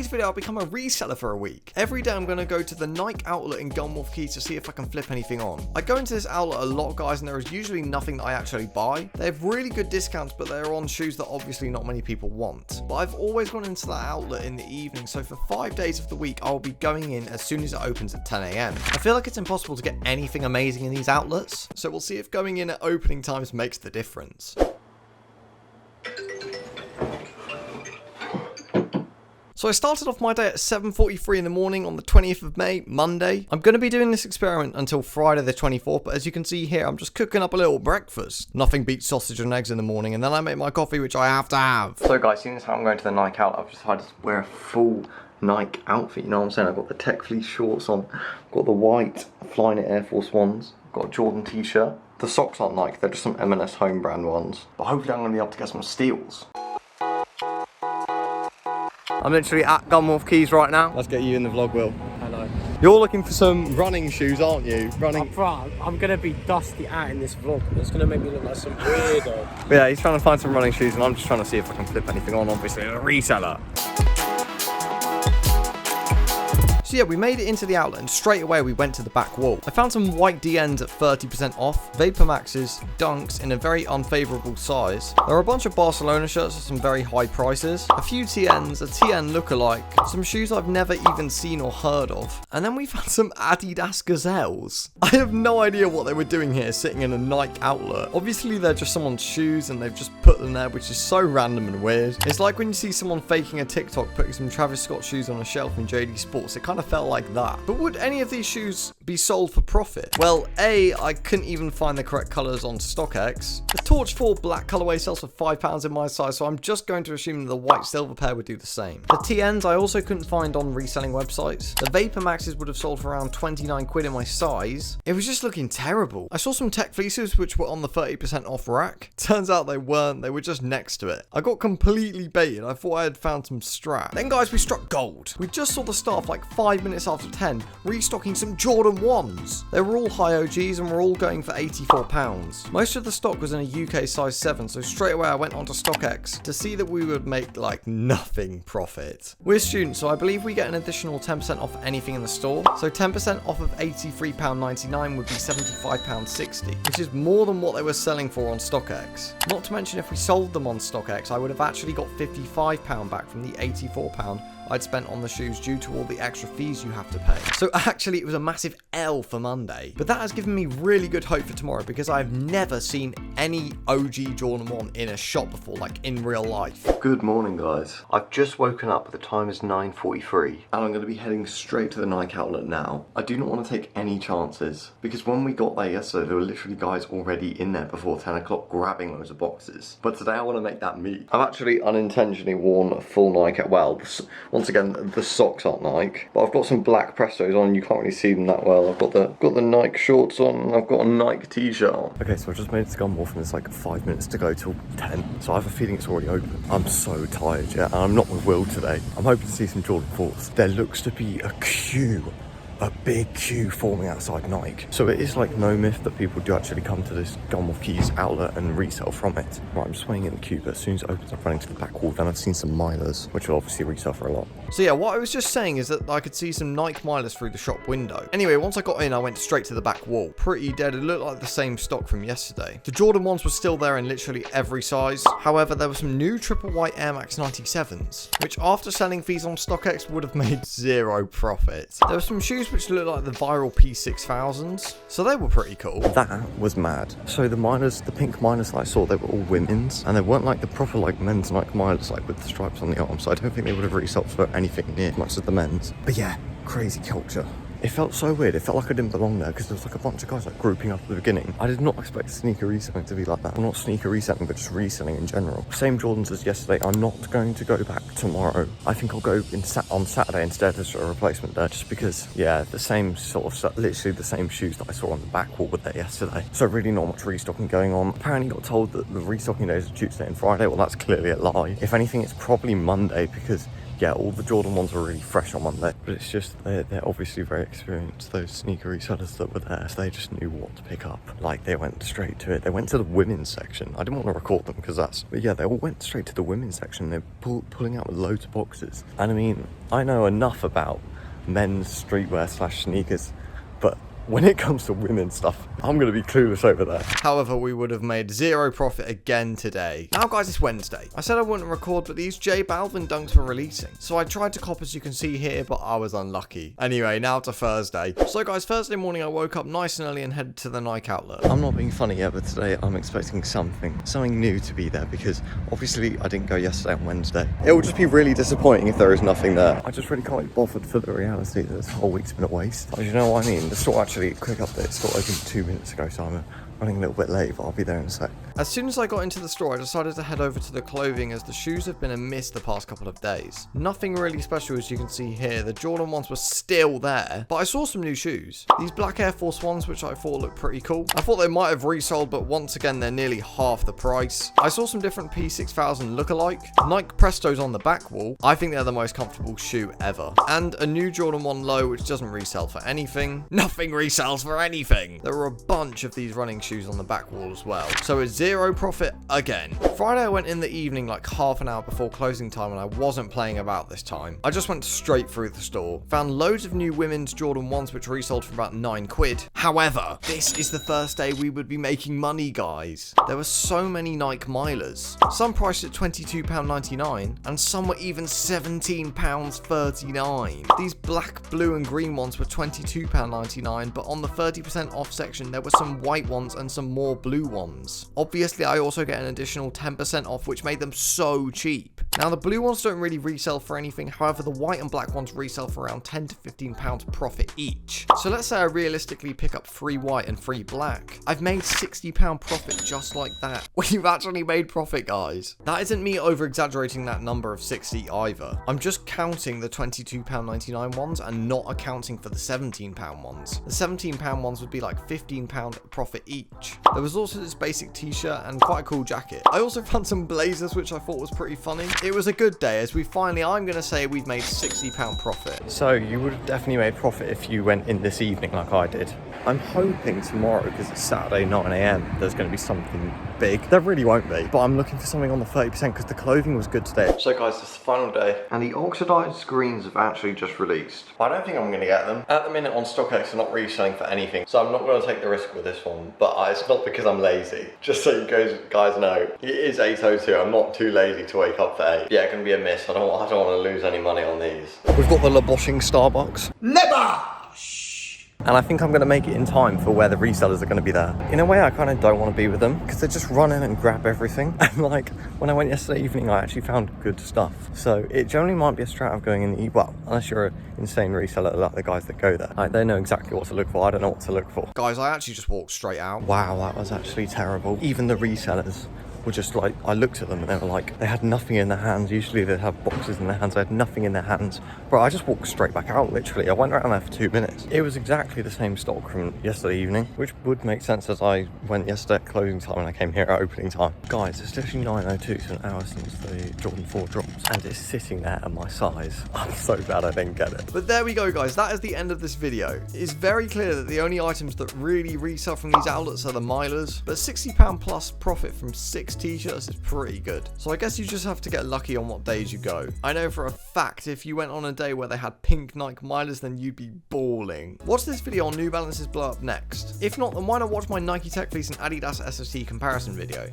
video, I'll become a reseller for a week. Every day I'm going to go to the Nike outlet in Gunwharf Quay to see if I can flip anything on. I go into this outlet a lot, guys, and there is usually nothing that I actually buy. They have really good discounts, but they're on shoes that obviously not many people want. But I've always gone into that outlet in the evening, so for 5 days of the week, I'll be going in as soon as it opens at 10 AM. I feel like it's impossible to get anything amazing in these outlets, so we'll see if going in at opening times makes the difference. So I started off my day at 7:43 in the morning on the 20th of May, Monday. I'm going to be doing this experiment until Friday the 24th, but as you can see here, I'm just cooking up a little breakfast. Nothing beats sausage and eggs in the morning, and then I make my coffee, which I have to have. So guys, seeing as how I'm going to the Nike outlet, I've decided to wear a full Nike outfit, you know what I'm saying? I've got the tech fleece shorts on, I've got the white Flyknit Air Force Ones, I've got a Jordan t-shirt. The socks aren't Nike, they're just some M&S home brand ones. But hopefully I'm going to be able to get some steals. I'm literally at Gunwharf Quays right now. Let's get you in the vlog, Will. Hello. You're looking for some running shoes, aren't you? I'm going to be dusty out in this vlog. It's going to make me look like some weirdo. Yeah, he's trying to find some running shoes, and I'm just trying to see if I can flip anything on, obviously, a reseller. So yeah, we made it into the outlet and straight away we went to the back wall. I found some white DNs at 30% off, Vapor Maxes, Dunks in a very unfavourable size. There are a bunch of Barcelona shirts at some very high prices, a few TNs, a TN lookalike, some shoes I've never even seen or heard of, and then we found some Adidas Gazelles. I have no idea what they were doing here sitting in a Nike outlet. Obviously they're just someone's shoes and they've just put them there, which is so random and weird. It's like when you see someone faking a TikTok putting some Travis Scott shoes on a shelf in JD Sports. It kind of felt like that. But would any of these shoes be sold for profit? Well, A, I couldn't even find the correct colours on StockX. The Torch 4 black colourway sells for £5 in my size, so I'm just going to assume that the white silver pair would do the same. The TNs I also couldn't find on reselling websites. The Vapor Maxes would have sold for around 29 quid in my size. It was just looking terrible. I saw some tech fleeces which were on the 30% off rack. Turns out they weren't, they were just next to it. I got completely baited. I thought I had found some strap. Then guys, we struck gold. We just saw the staff like 5 minutes after 10 restocking some Jordan 1s. They were all high OGs and were all going for £84. Most of the stock was in a UK size 7, so straight away I went onto StockX to see that we would make like nothing profit. We're students, so I believe we get an additional 10% off anything in the store. So 10% off of £83.99 would be £75.60, which is more than what they were selling for on StockX. Not to mention if we sold them on StockX, I would have actually got £55 back from the £84 I'd spent on the shoes due to all the extra fees you have to pay. So actually it was a massive L for Monday. But that has given me really good hope for tomorrow because I've never seen any OG Jordan 1 in a shop before, like in real life. Good morning guys. I've just woken up, the time is 9:43 and I'm going to be heading straight to the Nike outlet now. I do not want to take any chances because when we got there yesterday there were literally guys already in there before 10 o'clock grabbing loads of boxes. But today I want to make that meet. I've actually unintentionally worn a full Nike, well, once again, the socks aren't Nike, but I've got some black Prestos on. You can't really see them that well. I've got the Nike shorts on, and I've got a Nike t-shirt on. Okay, so I've just made it to Gunwharf, and it's like 5 minutes to go till 10. So I have a feeling it's already open. I'm so tired, yeah, and I'm not with Will today. I'm hoping to see some Jordan 4s. There looks to be a queue. A big queue forming outside Nike. So it is like no myth that people do actually come to this Gunwharf Quays outlet and resell from it. Right, I'm just waiting in the queue, but as soon as it opens up running to the back wall, then I've seen some milers, which will obviously resell for a lot. So yeah, what I was just saying is that I could see some Nike milers through the shop window. Anyway, once I got in, I went straight to the back wall. Pretty dead, it looked like the same stock from yesterday. The Jordan 1s were still there in literally every size. However, there were some new triple white Air Max 97s, which after selling fees on StockX would have made zero profit. There were some shoes which looked like the viral P6000s, so they were pretty cool. That was mad. So the milers, the pink milers that I saw, they were all women's, and they weren't like the proper like men's Nike milers like with the stripes on the arm, so I don't think they would have resold for anything near as much as the men's. But yeah, crazy culture. It felt so weird. It felt like I didn't belong there because there was like a bunch of guys like grouping up at the beginning. I did not expect sneaker reselling to be like that. Well, not sneaker reselling, but just reselling in general. Same Jordans as yesterday. I'm not going to go back tomorrow. I think I'll go on Saturday instead as a replacement there, just because, yeah, the same sort of, literally the same shoes that I saw on the back wall were there yesterday. So really not much restocking going on. Apparently got told that the restocking days are Tuesday and Friday. Well, that's clearly a lie. If anything, it's probably Monday because yeah, all the Jordan ones were really fresh on Monday, but it's just they're obviously very experienced, those sneaker resellers that were there, so they just knew what to pick up. Like, they went straight to it. They went to the women's section. I didn't want to record them because but yeah, they all went straight to the women's section. They're pulling out with loads of boxes. And I mean, I know enough about men's streetwear / sneakers, but when it comes to women's stuff, I'm going to be clueless over there. However, we would have made zero profit again today. Now, guys, it's Wednesday. I said I wouldn't record, but these J Balvin dunks were releasing. So I tried to cop, as you can see here, but I was unlucky. Anyway, now to Thursday. So, guys, Thursday morning, I woke up nice and early and headed to the Nike outlet. I'm not being funny yet, but today I'm expecting something new to be there, because obviously I didn't go yesterday on Wednesday. It will just be really disappointing if there is nothing there. I just really can't be bothered for the reality that this whole week's been a waste. As you know what I mean? The store actually, quick update, store opened 2 minutes ago, so I'm running a little bit late, but I'll be there in a sec. As soon as I got into the store, I decided to head over to the clothing, as the shoes have been a miss the past couple of days. Nothing really special, as you can see here. The Jordan ones were still there, but I saw some new shoes. These black Air Force Ones, which I thought looked pretty cool. I thought they might have resold, but once again, they're nearly half the price. I saw some different P6000 lookalike. Nike Prestos on the back wall. I think they're the most comfortable shoe ever. And a new Jordan 1 Low, which doesn't resell for anything. Nothing resells for anything. There were a bunch of these running shoes on the back wall as well. So it's zero profit again. Friday, I went in the evening, like half an hour before closing time, and I wasn't playing about this time. I just went straight through the store. Found loads of new women's Jordan 1s, which resold for about £9. However, this is the first day we would be making money, guys. There were so many Nike Milers. Some priced at £22.99, and some were even £17.39. These black, blue, and green ones were £22.99, but on the 30% off section, there were some white ones and some more blue ones. Obviously, I also get an additional 10% off, which made them so cheap. Now, the blue ones don't really resell for anything. However, the white and black ones resell for around £10 to £15 profit each. So let's say I realistically pick up 3 white and 3 black. I've made £60 profit just like that. We've actually made profit, guys. That isn't me over exaggerating that number of 60 either. I'm just counting the £22.99 ones and not accounting for the £17 ones. The £17 ones would be like £15 profit each. There was also this basic t-shirt and quite a cool jacket. I also found some blazers, which I thought was pretty funny. It was a good day, as I'm going to say we've made £60 profit. So you would have definitely made profit if you went in this evening like I did. I'm hoping tomorrow, because it's Saturday 9 AM, there's going to be something big. There really won't be, but I'm looking for something on the 30% because the clothing was good today. So guys, it's the final day, and the oxidized greens have actually just released. I don't think I'm going to get them. At the minute on StockX, they're not reselling for anything, so I'm not going to take the risk with this one, but it's not because I'm lazy. Just so you guys know, it is 8:02. I'm not too lazy to wake up for 8. Yeah, it's going to be a miss. I don't want to lose any money on these. We've got the Leboshing Starbucks. And I think I'm going to make it in time for where the resellers are going to be there. In a way, I kind of don't want to be with them, because they just run in and grab everything. And like, when I went yesterday evening, I actually found good stuff. So it generally might be a strat of going in the well, unless you're an insane reseller like the guys that go there. Like, they know exactly what to look for. I don't know what to look for. Guys, I actually just walked straight out. Wow, that was actually terrible. Even the resellers were just like, I looked at them and they were like, they had nothing in their hands. Usually they'd have boxes in their hands. They had nothing in their hands. Bro, I just walked straight back out, literally. I went around there for 2 minutes. It was exactly the same stock from yesterday evening, which would make sense as I went yesterday at closing time and I came here at opening time. Guys, it's literally 9:02, so an hour since the Jordan 4 drops, and it's sitting there at my size. I'm so glad I didn't get it. But there we go, guys. That is the end of this video. It's very clear that the only items that really resell from these outlets are the Milers, but £60 plus profit from 6 t-shirts is pretty good. So I guess you just have to get lucky on what days you go. I know for a fact if you went on a day where they had pink Nike Milers, then you'd be balling. Watch this video on New Balance's blow up next. If not, then why not watch my Nike Tech Fleece and Adidas SFC comparison video.